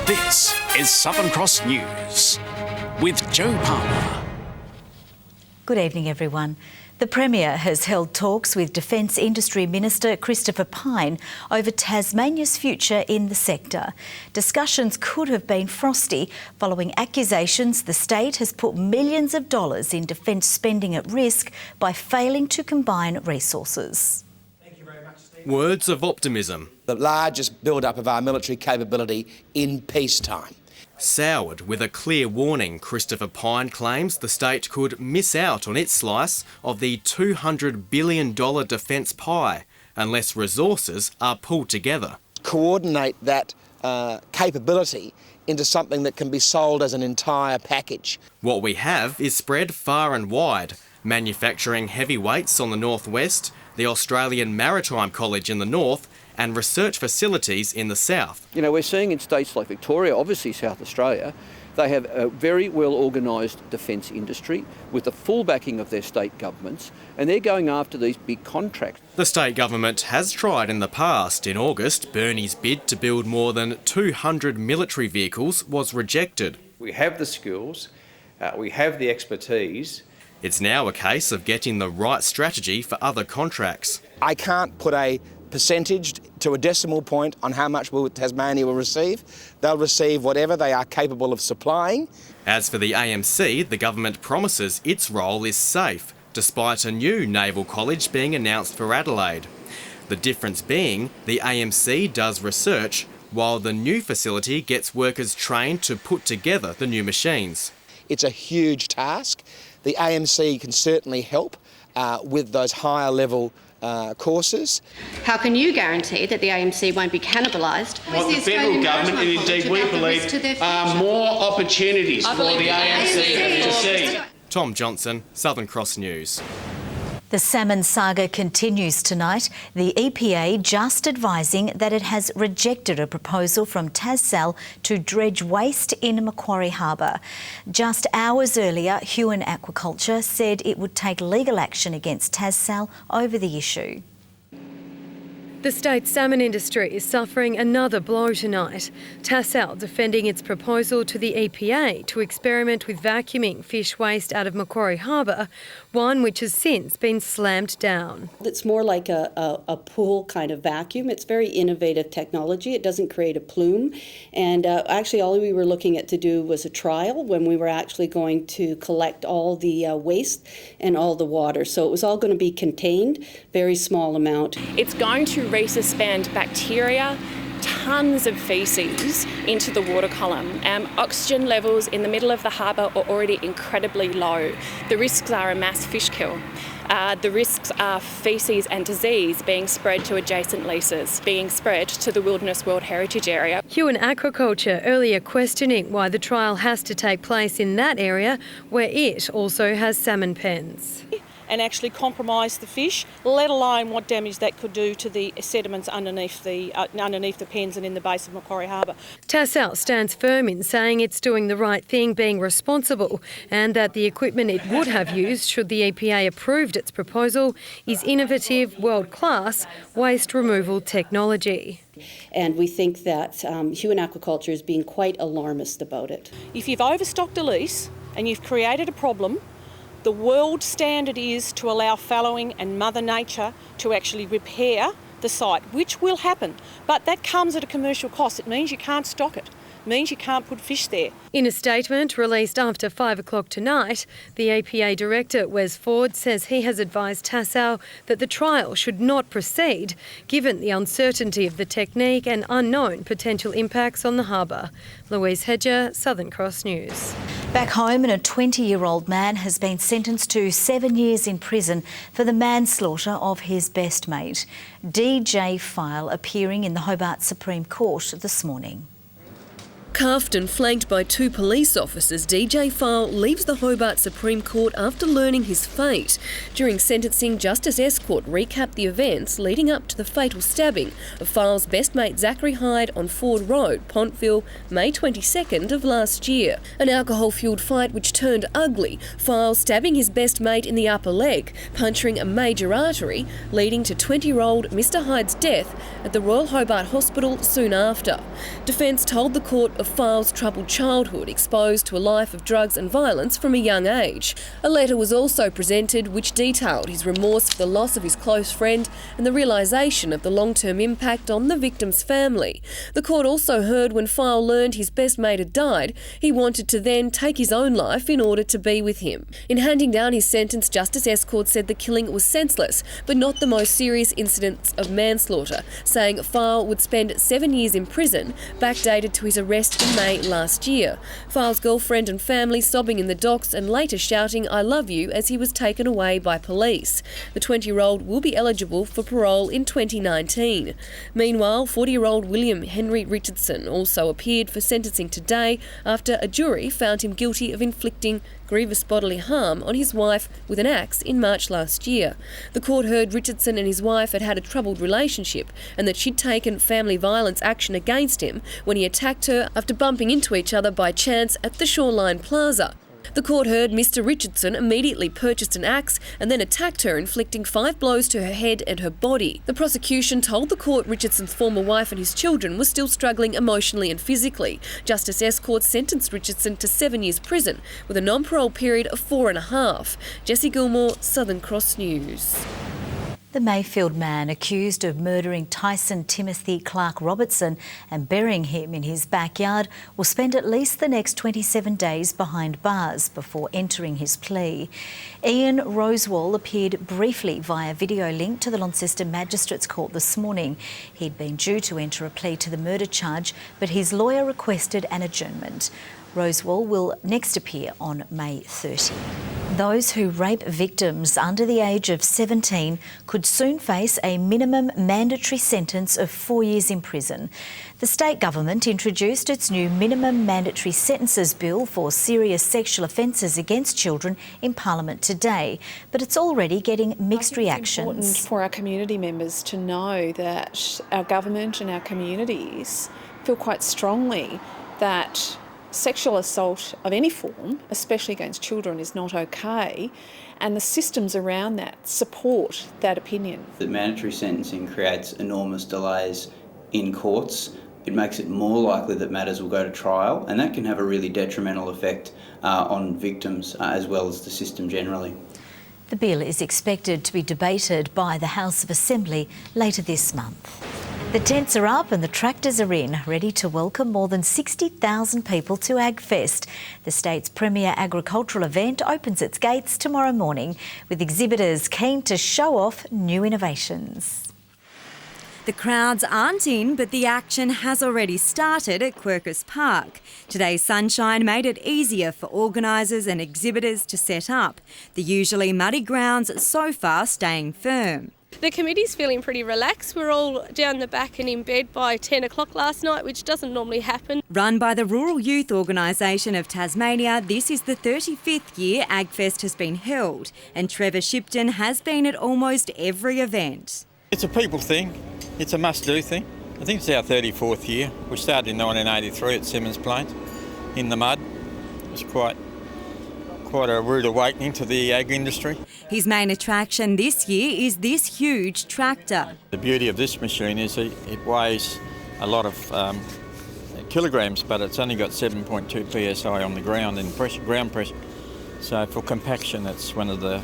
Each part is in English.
This is Southern Cross News with Joe Palmer. Good evening, everyone. The Premier has held talks with Defence Industry Minister Christopher Pyne over Tasmania's future in the sector. Discussions could have been frosty following accusations the state has put millions of dollars in defence spending at risk by failing to combine resources. Words of optimism. The largest build-up of our military capability in peacetime. Soured with a clear warning, Christopher Pyne claims the state could miss out on its slice of the $200 billion defence pie unless resources are pulled together. Coordinate that capability into something that can be sold as an entire package. What we have is spread far and wide. Manufacturing heavyweights on the northwest, the Australian Maritime College in the north, and research facilities in the south. You know, we're seeing in states like Victoria, obviously South Australia, they have a very well organised defence industry with the full backing of their state governments, and they're going after these big contracts. The state government has tried in the past. In August, Bernie's bid to build more than 200 military vehicles was rejected. We have the skills, we have the expertise. It's now a case of getting the right strategy for other contracts. I can't put a percentage to a decimal point on how much Tasmania will receive. They'll receive whatever they are capable of supplying. As for the AMC, the government promises its role is safe, despite a new naval college being announced for Adelaide. The difference being the AMC does research, while the new facility gets workers trained to put together the new machines. It's a huge task. The AMC can certainly help with those higher level courses. How can you guarantee that the AMC won't be cannibalised? What the federal government, and indeed we believe, are more opportunities for the AMC to see. Tom Johnson, Southern Cross News. The salmon saga continues tonight. The EPA just advising that it has rejected a proposal from TasSal to dredge waste in Macquarie Harbour. Just hours earlier, Huon Aquaculture said it would take legal action against TasSal over the issue. The state salmon industry is suffering another blow tonight. TasSal defending its proposal to the EPA to experiment with vacuuming fish waste out of Macquarie Harbour, one which has since been slammed down. It's more like a pool kind of vacuum. It's very innovative technology. It doesn't create a plume. And actually all we were looking at to do was a trial when we were actually going to collect all the waste and all the water. So it was all going to be contained, very small amount. It's going to resuspend bacteria, tons of faeces into the water column. Oxygen levels in the middle of the harbour are already incredibly low. The risks are a mass fish kill. The risks are faeces and disease being spread to adjacent leases, being spread to the Wilderness World Heritage Area. Huon Aquaculture earlier questioning why the trial has to take place in that area where it also has salmon pens. And actually compromise the fish, let alone what damage that could do to the sediments underneath the pens and in the base of Macquarie Harbour. TasSal stands firm in saying it's doing the right thing, being responsible, and that the equipment it would have used should the EPA approved its proposal is innovative, world-class waste removal technology. And we think that Huon Aquaculture is being quite alarmist about it. If you've overstocked a lease and you've created a problem, the world standard is to allow fallowing and Mother Nature to actually repair the site, which will happen. But that comes at a commercial cost. It means you can't stock it. It means you can't put fish there. In a statement released after 5 o'clock tonight, the EPA Director, Wes Ford, says he has advised TasSal that the trial should not proceed, given the uncertainty of the technique and unknown potential impacts on the harbour. Louise Hedger, Southern Cross News. Back home, and a 20-year-old man has been sentenced to 7 years in prison for the manslaughter of his best mate. DJ File appearing in the Hobart Supreme Court this morning. Cuffed and flanked by 2 police officers, DJ File leaves the Hobart Supreme Court after learning his fate. During sentencing, Justice Escort recapped the events leading up to the fatal stabbing of File's best mate Zachary Hyde on Ford Road, Pontville, May 22nd of last year. An alcohol-fuelled fight which turned ugly, File stabbing his best mate in the upper leg, puncturing a major artery, leading to 20-year-old Mr Hyde's death at the Royal Hobart Hospital soon after. Defence told the court of of File's troubled childhood, exposed to a life of drugs and violence from a young age. A letter was also presented which detailed his remorse for the loss of his close friend and the realisation of the long-term impact on the victim's family. The court also heard when File learned his best mate had died, he wanted to then take his own life in order to be with him. In handing down his sentence, Justice Escourt said the killing was senseless, but not the most serious incidents of manslaughter, saying File would spend 7 years in prison, backdated to his arrest in May last year. File's girlfriend and family sobbing in the docks and later shouting "I love you" as he was taken away by police. The 20-year-old will be eligible for parole in 2019. Meanwhile, 40-year-old William Henry Richardson also appeared for sentencing today after a jury found him guilty of inflicting grievous bodily harm on his wife with an axe in March last year. The court heard Richardson and his wife had had a troubled relationship and that she'd taken family violence action against him when he attacked her after bumping into each other by chance at the Shoreline Plaza. The court heard Mr. Richardson immediately purchased an axe and then attacked her, inflicting 5 blows to her head and her body. The prosecution told the court Richardson's former wife and his children were still struggling emotionally and physically. Justice Escourt sentenced Richardson to 7 years prison with a non-parole period of 4.5. Jessie Gilmore, Southern Cross News. The Mayfield man accused of murdering Tyson Timothy Clark Robertson and burying him in his backyard will spend at least the next 27 days behind bars before entering his plea. Ian Rosewall appeared briefly via video link to the Launceston Magistrates Court this morning. He'd been due to enter a plea to the murder charge, but his lawyer requested an adjournment. Rosewall will next appear on May 30. Those who rape victims under the age of 17 could soon face a minimum mandatory sentence of 4 years in prison. The state government introduced its new minimum mandatory sentences bill for serious sexual offences against children in Parliament today, but it's already getting mixed reactions. It's important for our community members to know that our government and our communities feel quite strongly that sexual assault of any form, especially against children, is not okay, and the systems around that support that opinion. The mandatory sentencing creates enormous delays in courts. It makes it more likely that matters will go to trial, and that can have a really detrimental effect on victims as well as the system generally. The bill is expected to be debated by the House of Assembly later this month. The tents are up and the tractors are in, ready to welcome more than 60,000 people to AgFest. The state's premier agricultural event opens its gates tomorrow morning, with exhibitors keen to show off new innovations. The crowds aren't in, but the action has already started at Quercus Park. Today's sunshine made it easier for organisers and exhibitors to set up. The usually muddy grounds so far staying firm. The committee's feeling pretty relaxed. We're all down the back and in bed by 10 o'clock last night, which doesn't normally happen. Run by the Rural Youth Organisation of Tasmania, this is the 35th year AgFest has been held, and Trevor Shipton has been at almost every event. It's a people thing. It's a must-do thing. I think it's our 34th year. We started in 1983 at Simmons Plains in the mud. It was quite a rude awakening to the ag industry. His main attraction this year is this huge tractor. The beauty of this machine is it weighs a lot of kilograms, but it's only got 7.2 psi on the ground in ground pressure. So for compaction, it's one of the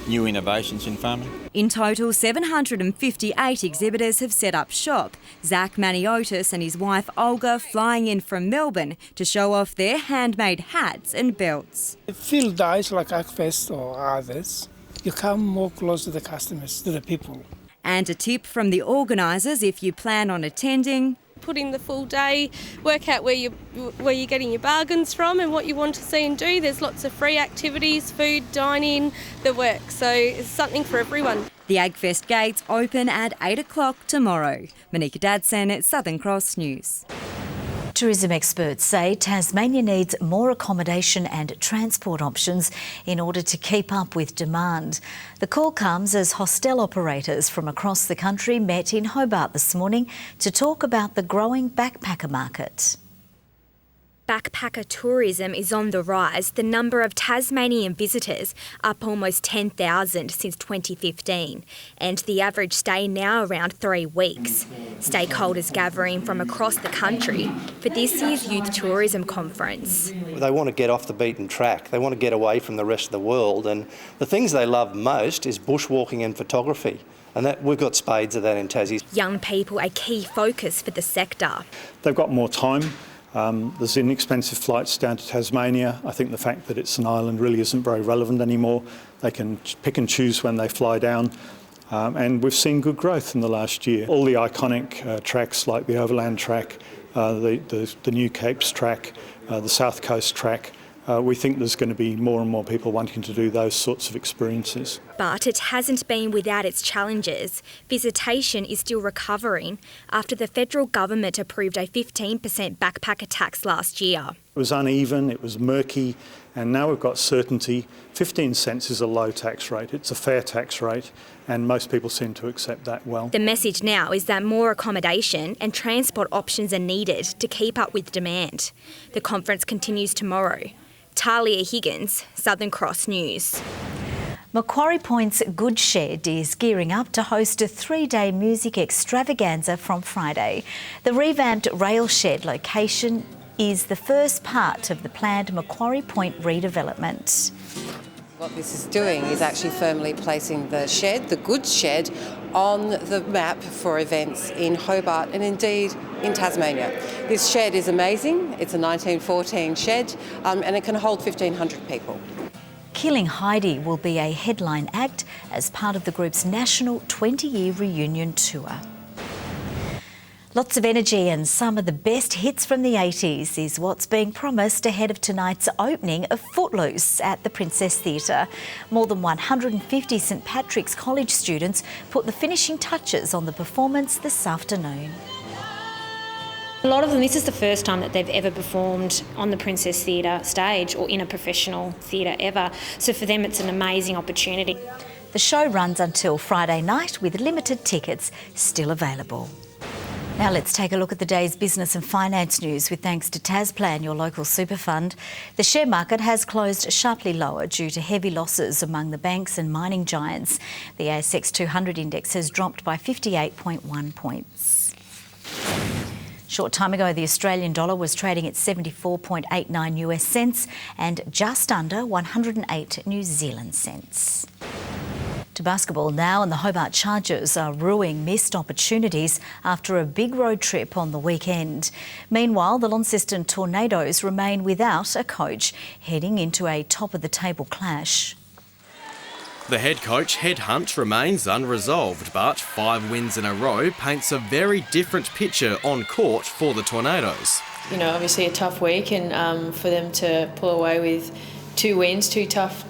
new innovations in farming. In total, 758 exhibitors have set up shop. Zach Maniotis and his wife Olga flying in from Melbourne to show off their handmade hats and belts. Field days like AgFest or others, you come more close to the customers, to the people. And a tip from the organisers if you plan on attending. Put in the full day, work out where you're getting your bargains from and what you want to see and do. There's lots of free activities, food, dining, the work. So it's something for everyone. The AgFest gates open at 8 o'clock tomorrow. Monika Dadson, Southern Cross News. Tourism experts say Tasmania needs more accommodation and transport options in order to keep up with demand. The call comes as hostel operators from across the country met in Hobart this morning to talk about the growing backpacker market. Backpacker tourism is on the rise. The number of Tasmanian visitors up almost 10,000 since 2015, and the average stay now around 3 weeks. Stakeholders gathering from across the country for this year's Youth Tourism Conference. They want to get off the beaten track. They want to get away from the rest of the world, and the things they love most is bushwalking and photography. And we've got spades of that in Tassie. Young people a key focus for the sector. They've got more time. There's inexpensive flights down to Tasmania. I think the fact that it's an island really isn't very relevant anymore. They can pick and choose when they fly down. And we've seen good growth in the last year. All the iconic tracks like the Overland Track, the New Capes Track, the South Coast Track, we think there's going to be more and more people wanting to do those sorts of experiences. But it hasn't been without its challenges. Visitation is still recovering after the federal government approved a 15% backpacker tax last year. It was uneven, it was murky, and now we've got certainty. 15 cents is a low tax rate, it's a fair tax rate, and most people seem to accept that well. The message now is that more accommodation and transport options are needed to keep up with demand. The conference continues tomorrow. Talia Higgins, Southern Cross News. Macquarie Point's Good Shed is gearing up to host a 3-day music extravaganza from Friday. The revamped rail shed location is the first part of the planned Macquarie Point redevelopment. What this is doing is actually firmly placing the shed, the Good Shed, on the map for events in Hobart and indeed in Tasmania. This shed is amazing. It's a 1914 shed and it can hold 1,500 people. Killing Heidi will be a headline act as part of the group's national 20-year reunion tour. Lots of energy and some of the best hits from the 80s is what's being promised ahead of tonight's opening of Footloose at the Princess Theatre. More than 150 St Patrick's College students put the finishing touches on the performance this afternoon. A lot of them, this is the first time that they've ever performed on the Princess Theatre stage or in a professional theatre ever. So for them it's an amazing opportunity. The show runs until Friday night with limited tickets still available. Now let's take a look at the day's business and finance news with thanks to Tasplan, your local super fund. The share market has closed sharply lower due to heavy losses among the banks and mining giants. The ASX 200 index has dropped by 58.1 points. Short time ago, the Australian dollar was trading at 74.89 US cents and just under 108 New Zealand cents. To basketball now, and the Hobart Chargers are ruining missed opportunities after a big road trip on the weekend. Meanwhile, the Launceston Tornadoes remain without a coach, heading into a top-of-the-table clash. The head coach headhunt remains unresolved, but 5 wins in a row paints a very different picture on court for the Tornadoes. You know, obviously a tough week, and for them to pull away with 2 wins, 2 tough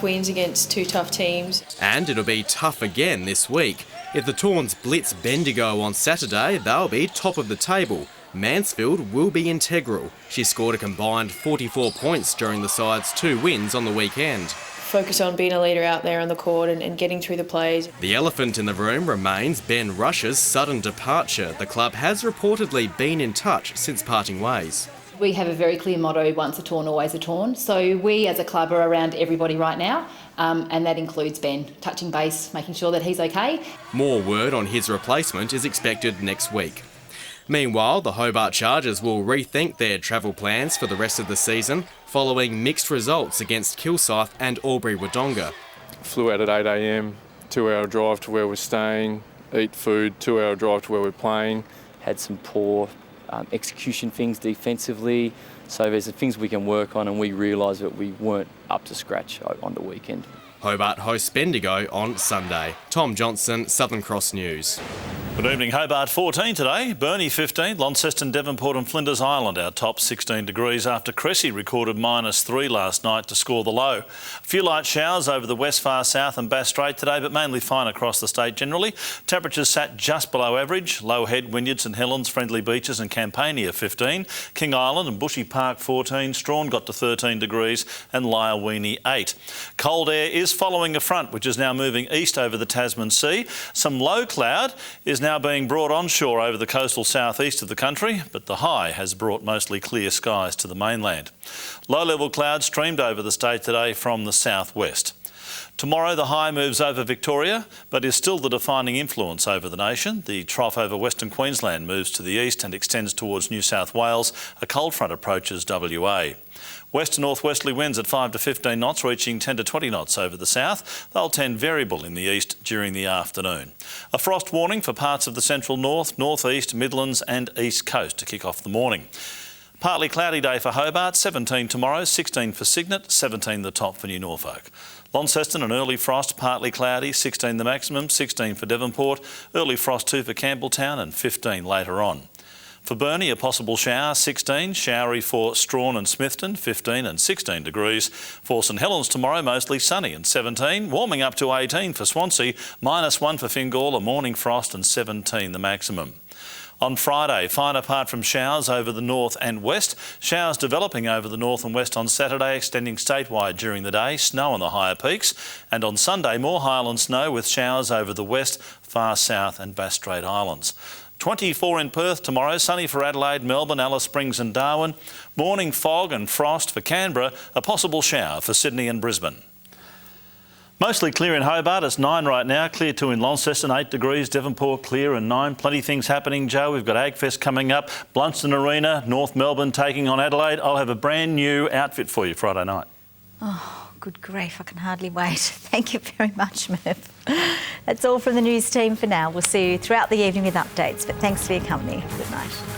wins against 2 tough teams. And it'll be tough again this week. If the Torns blitz Bendigo on Saturday, they'll be top of the table. Mansfield will be integral. She scored a combined 44 points during the side's 2 wins on the weekend. Focus on being a leader out there on the court and getting through the plays. The elephant in the room remains Ben Rush's sudden departure. The club has reportedly been in touch since parting ways. We have a very clear motto, once a torn, always a torn. So we as a club are around everybody right now, and that includes Ben, touching base, making sure that he's okay. More word on his replacement is expected next week. Meanwhile, the Hobart Chargers will rethink their travel plans for the rest of the season following mixed results against Kilsyth and Albury-Wodonga. Flew out at 8 a.m, 2-hour drive to where we're staying, eat food, 2-hour drive to where we're playing. Had some poor execution things defensively, so there's things we can work on, and we realised that we weren't up to scratch on the weekend. Hobart hosts Bendigo on Sunday. Tom Johnson, Southern Cross News. Good evening. Hobart 14 today, Burnie 15, Launceston, Devonport and Flinders Island our top 16 degrees after Cressy recorded -3 last night to score the low. A few light showers over the west, far south and Bass Strait today, but mainly fine across the state generally. Temperatures sat just below average. Low Head, Wynyard, St Helens, Friendly Beaches and Campania 15, King Island and Bushy Park 14, Strawn got to 13 degrees and Lyawini 8. Cold air is following a front which is now moving east over the Tasman Sea. Some low cloud is now being brought onshore over the coastal southeast of the country, but the high has brought mostly clear skies to the mainland. Low-level clouds streamed over the state today from the southwest. Tomorrow the high moves over Victoria, but is still the defining influence over the nation. The trough over Western Queensland moves to the east and extends towards New South Wales. A cold front approaches WA. West to northwesterly winds at 5 to 15 knots, reaching 10 to 20 knots over the south. They'll tend variable in the east during the afternoon. A frost warning for parts of the central north, northeast, Midlands and east coast to kick off the morning. Partly cloudy day for Hobart, 17 tomorrow, 16 for Cygnet, 17 the top for New Norfolk. Launceston, an early frost, partly cloudy, 16 the maximum, 16 for Devonport, early frost 2 for Campbelltown and 15 later on. For Burnie, a possible shower, 16, showery for Strawn and Smithton, 15 and 16 degrees. For St Helens tomorrow, mostly sunny and 17, warming up to 18 for Swansea, -1 for Fingal, a morning frost and 17 the maximum. On Friday, fine apart from showers over the north and west. Showers developing over the north and west on Saturday, extending statewide during the day, snow on the higher peaks. And on Sunday, more highland snow with showers over the west, far south and Bass Strait Islands. 24 in Perth tomorrow, sunny for Adelaide, Melbourne, Alice Springs and Darwin. Morning fog and frost for Canberra, a possible shower for Sydney and Brisbane. Mostly clear in Hobart, it's 9 right now, clear 2 in Launceston, 8 degrees, Devonport clear and 9. Plenty of things happening, Joe. We've got AgFest coming up, Blunston Arena, North Melbourne taking on Adelaide. I'll have a brand new outfit for you Friday night. Oh, good grief, I can hardly wait. Thank you very much, Merv. That's all from the news team for now. We'll see you throughout the evening with updates, but thanks for your company. Good night.